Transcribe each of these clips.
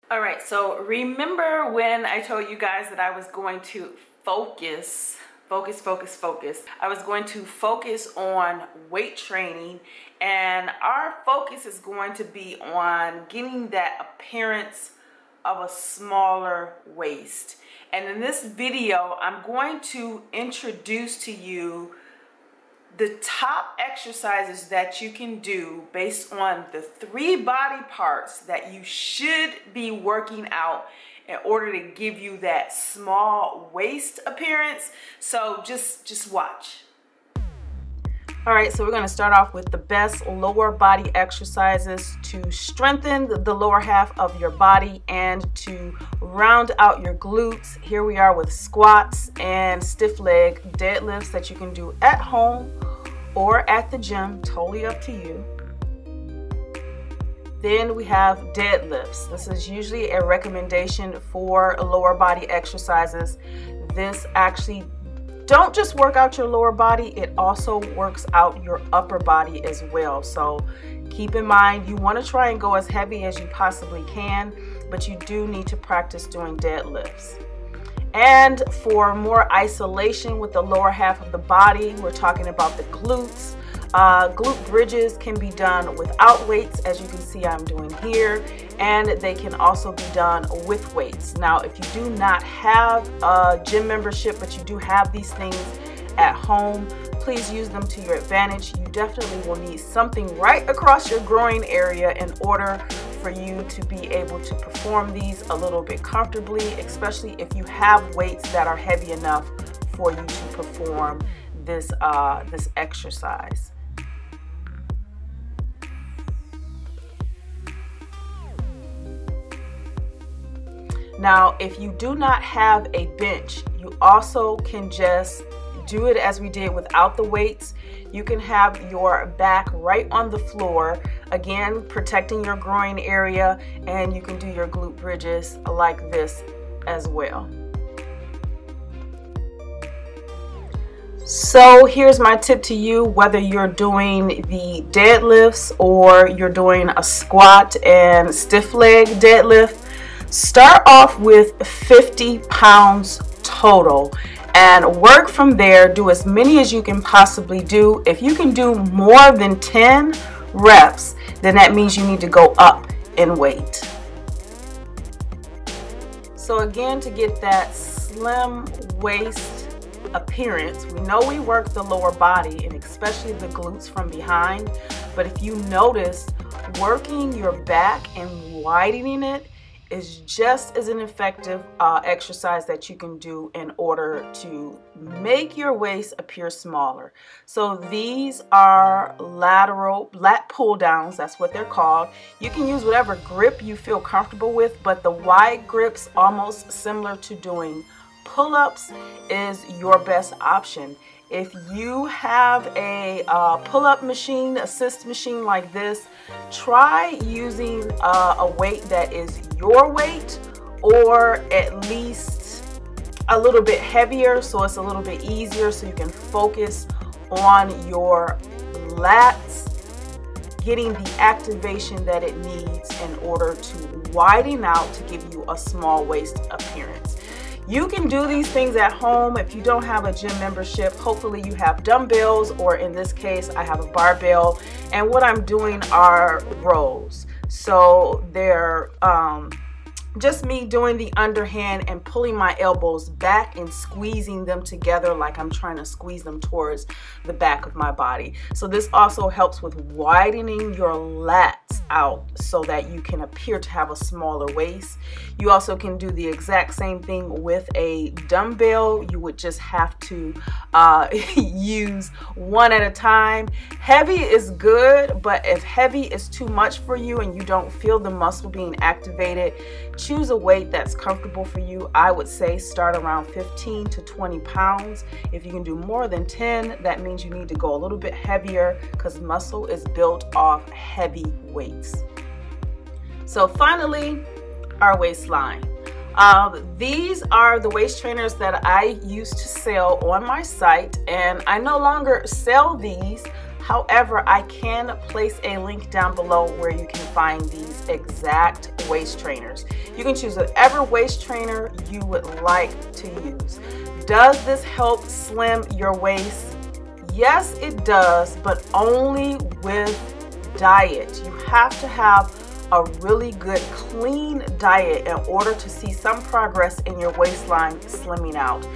All right, so remember when I told you guys that I was going to focus. I was going to focus on weight training, and our focus is going to be on getting that appearance of a smaller waist. And in this video, I'm going to introduce to you the top exercises that you can do based on the 3 body parts that you should be working out in order to give you that small waist appearance. So just watch. All right, so we're going to start off with the best lower body exercises to strengthen the lower half of your body and to round out your glutes. Here we are with squats and stiff leg deadlifts that you can do at home or at the gym, totally up to you. Then we have deadlifts. This is usually a recommendation for lower body exercises. This actually don't just work out your lower body, it also works out your upper body as well. So keep in mind, you want to try and go as heavy as you possibly can, but you do need to practice doing deadlifts. And for more isolation with the lower half of the body, we're talking about the glutes. Glute bridges can be done without weights, as you can see I'm doing here, and they can also be done with weights. Now, if you do not have a gym membership, but you do have these things at home, please use them to your advantage. You definitely will need something right across your groin area in order for you to be able to perform these a little bit comfortably, especially if you have weights that are heavy enough for you to perform this exercise. Now, if you do not have a bench, you also can just do it as we did without the weights. You can have your back right on the floor, again protecting your groin area, and you can do your glute bridges like this as well. So here's my tip to you, whether you're doing the deadlifts or you're doing a squat and stiff leg deadlift, start off with 50 pounds total and work from there. Do as many as you can possibly do. If you can do more than 10 reps, then that means you need to go up in weight. So again, to get that slim waist appearance, we know we work the lower body and especially the glutes from behind, but if you notice, working your back and widening it is just as an effective exercise that you can do in order to make your waist appear smaller. So these are lateral lat pulldowns, that's what they're called. You can use whatever grip you feel comfortable with, but the wide grips, almost similar to doing pull-ups, is your best option. If you have a pull-up machine, assist machine like this, try using a weight that is your weight or at least a little bit heavier so it's a little bit easier, so you can focus on your lats getting the activation that it needs in order to widen out to give you a small waist appearance. You can do these things at home if you don't have a gym membership. Hopefully you have dumbbells, or in this case I have a barbell, and what I'm doing are rows. So they're just me doing the underhand and pulling my elbows back and squeezing them together like I'm trying to squeeze them towards the back of my body. So this also helps with widening your lats out so that you can appear to have a smaller waist. You also can do the exact same thing with a dumbbell. You would just have to use one at a time. Heavy is good, but if heavy is too much for you and you don't feel the muscle being activated, choose a weight that's comfortable for you. I would say start around 15 to 20 pounds. If you can do more than 10, that means you need to go a little bit heavier because muscle is built off heavy weights. So finally, our waistline. These are the waist trainers that I used to sell on my site, and I no longer sell these. However, I can place a link down below where you can find these exact waist trainers. You can choose whatever waist trainer you would like to use. Does this help slim your waist? Yes, it does, but only with diet. You have to have a really good clean diet in order to see some progress in your waistline slimming out.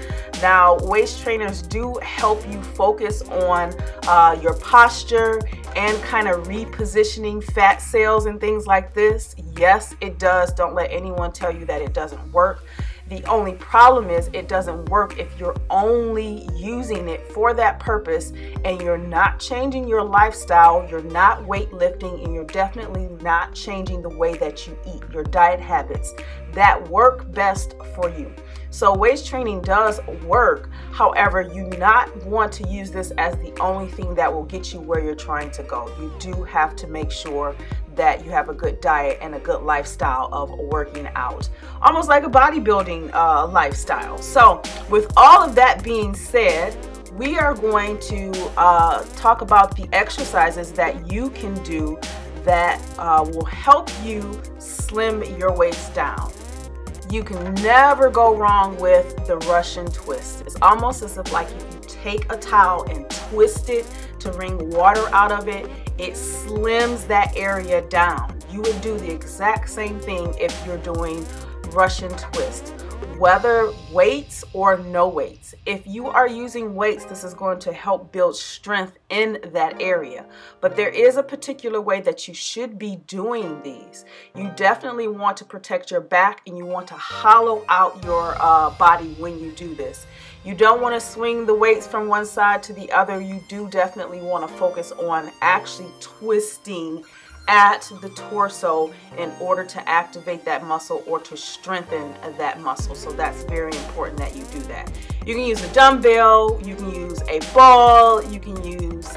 Now, waist trainers do help you focus on your posture and kind of repositioning fat cells and things like this. Yes, it does. Don't let anyone tell you that it doesn't work. The only problem is it doesn't work if you're only using it for that purpose and you're not changing your lifestyle, you're not weightlifting, and you're definitely not changing the way that you eat, your diet habits that work best for you. So waist training does work. However, you not want to use this as the only thing that will get you where you're trying to go. You do have to make sure that you have a good diet and a good lifestyle of working out, almost like a bodybuilding lifestyle. So with all of that being said, we are going to talk about the exercises that you can do that will help you slim your waist down. You can never go wrong with the Russian twist. It's almost as if like if you take a towel and twist it to wring water out of it, it slims that area down. You would do the exact same thing if you're doing Russian twist, whether weights or no weights. If you are using weights, this is going to help build strength in that area. But there is a particular way that you should be doing these. You definitely want to protect your back and you want to hollow out your body when you do this. You don't want to swing the weights from one side to the other. You do definitely want to focus on actually twisting at the torso in order to activate that muscle or to strengthen that muscle. So that's very important that you do that. You can use a dumbbell, you can use a ball, you can use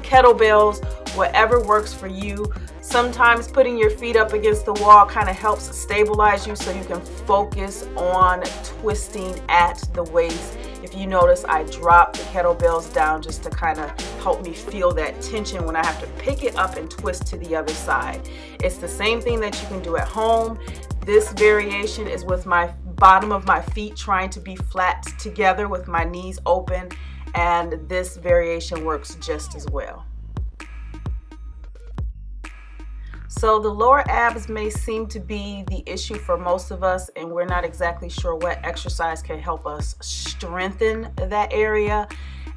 kettlebells, whatever works for you. Sometimes putting your feet up against the wall kind of helps stabilize you so you can focus on twisting at the waist. If you notice, I drop the kettlebells down just to kind of help me feel that tension when I have to pick it up and twist to the other side. It's the same thing that you can do at home. This variation is with my bottom of my feet trying to be flat together with my knees open, and this variation works just as well. So the lower abs may seem to be the issue for most of us, and we're not exactly sure what exercise can help us strengthen that area.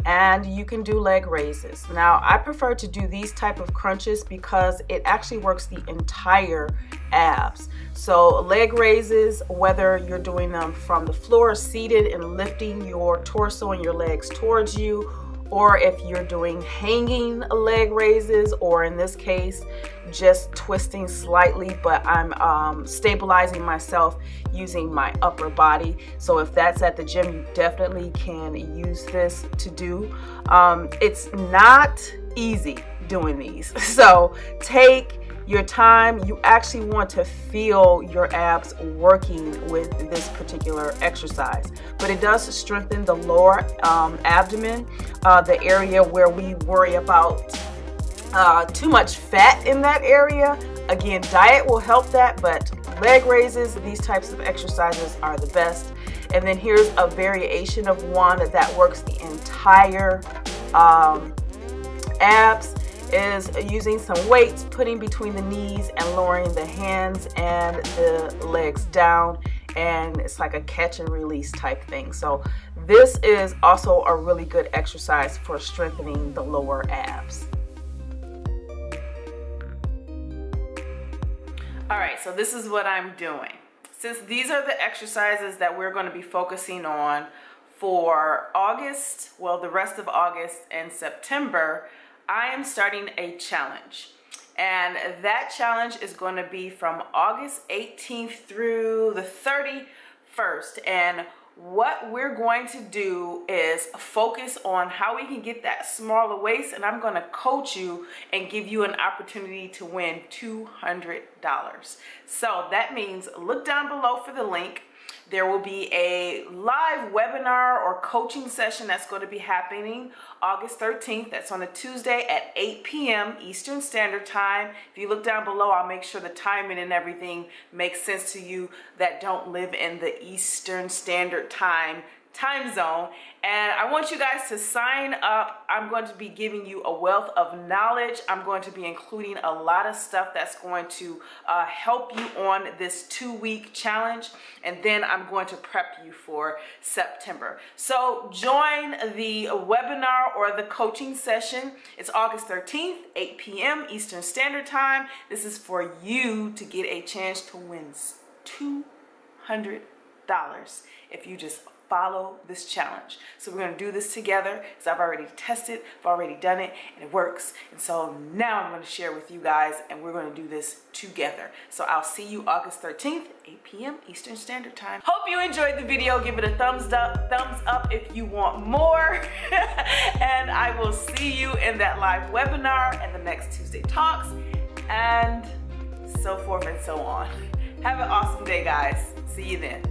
And you can do leg raises. Now, I prefer to do these type of crunches because it actually works the entire abs. So leg raises, whether you're doing them from the floor seated and lifting your torso and your legs towards you, or if you're doing hanging leg raises, or in this case, just twisting slightly, but I'm stabilizing myself using my upper body. So if that's at the gym, you definitely can use this to do. It's not easy doing these. So take your time. You actually want to feel your abs working with this particular exercise, but it does strengthen the lower abdomen, the area where we worry about too much fat in that area. Again, diet will help that, but leg raises, these types of exercises are the best. And then here's a variation of one that works the entire abs. Is using some weights, putting between the knees and lowering the hands and the legs down, and it's like a catch and release type thing. So this is also a really good exercise for strengthening the lower abs. All right, so this is what I'm doing. Since these are the exercises that we're going to be focusing on for August, well, the rest of August and September, I am starting a challenge, and that challenge is going to be from August 18th through the 31st. And what we're going to do is focus on how we can get that smaller waist, and I'm going to coach you and give you an opportunity to win $200. So that means look down below for the link. There will be a live webinar or coaching session that's going to be happening August 13th. That's on a Tuesday at 8 p.m. Eastern Standard Time. If you look down below, I'll make sure the timing and everything makes sense to you that don't live in the Eastern Standard Time zone. And I want you guys to sign up. I'm going to be giving you a wealth of knowledge. I'm going to be including a lot of stuff that's going to help you on this 2-week challenge, and then I'm going to prep you for September. So join the webinar or the coaching session. It's August 13th, 8 p.m. Eastern Standard Time. This is for you to get a chance to win $200 if you just follow this challenge. So we're going to do this together because I've already tested, I've already done it, and it works. And so now I'm going to share with you guys, and we're going to do this together. So I'll see you August 13th, 8 p.m. Eastern Standard Time. Hope you enjoyed the video. Give it a thumbs up if you want more. And I will see you in that live webinar and the next Tuesday talks, and so forth and so on. Have an awesome day, guys. See you then.